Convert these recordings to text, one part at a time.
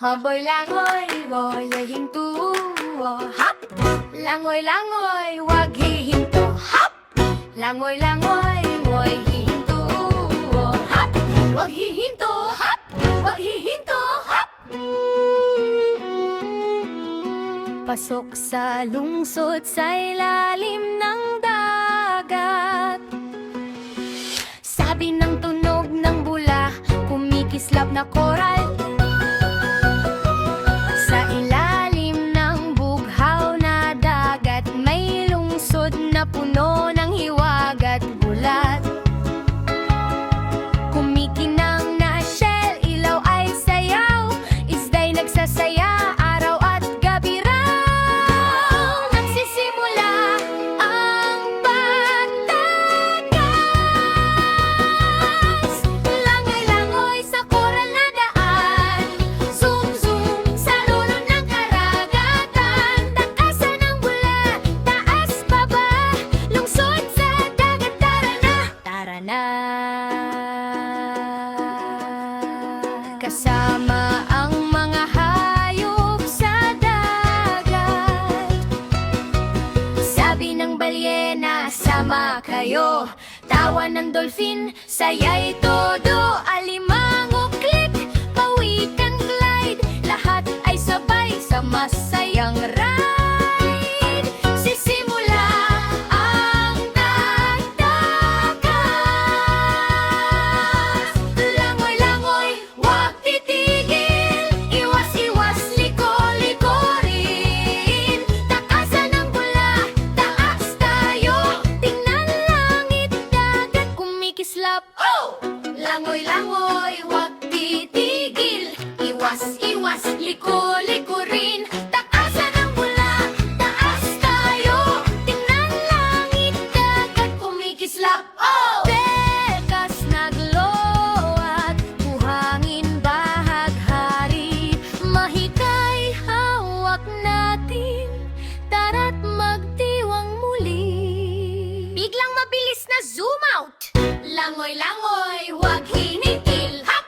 Haboy langoy, boy, hihinto. Hop! Langoy, langoy, wag hihinto. Hop! Langoy, langoy, boy, hihinto. Hop! Wag hihinto. Hop! Wag hihinto. Hop! Pasok sa lungsod sa ilalim ng dagat. Sabi ng tunog ng bula, kumikislap na koral. Sa ilalim ng bughaw na dagat, may lungsod na puno ng hiwag at bulat. Kumikinang na shell, ilaw ay sayaw, isda'y nagsasaya, araw at gabi raw. Nagsisimula ang pagtagas. Langoy-langoy sa koral na daan, zoom-zoom sa lulo ng karagatan. Takasan ng bula, taas baba, lungsod sa dagat, tara na! Tara na! Kasama ang mga hayop sa dagat. Sabi ng balyena, sama kayo. Tawa ng dolphin, saya'y todo. Alimango, click, pawikan, glide, lahat ay sabay sa masayang ride. Sisimula ang pagtagas. Langoy-langoy, wag titigil, iwas-iwas, liko-liko rin. Takasan ng bula, taas tayo, tingnan langit, dagat, kumikislap. Oh! Langoy-langoy, wag titigil, iwas-iwas, liko-liko rin. Takasan ng bula, taas tayo, tingnan langit, dagat, kumikislap. Oh! Bekas naglow at buhangin bahaghari, mahikay hawak natin, tara't magdiwang muli. Biglang mabilis na zoom out. Langoy-langoy, wag hinitil. Hop!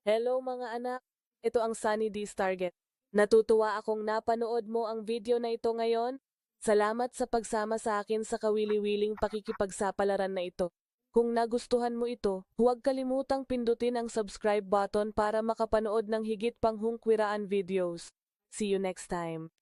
Hello mga anak, ito ang Sunny D's Target. Natutuwa akong napanood mo ang video na ito ngayon. Salamat sa pagsama sa akin sa kawili-wiling pakikipagsapalaran na ito. Kung nagustuhan mo ito, huwag kalimutang pindutin ang subscribe button para makapanood ng higit pang hungkwiraan videos. See you next time.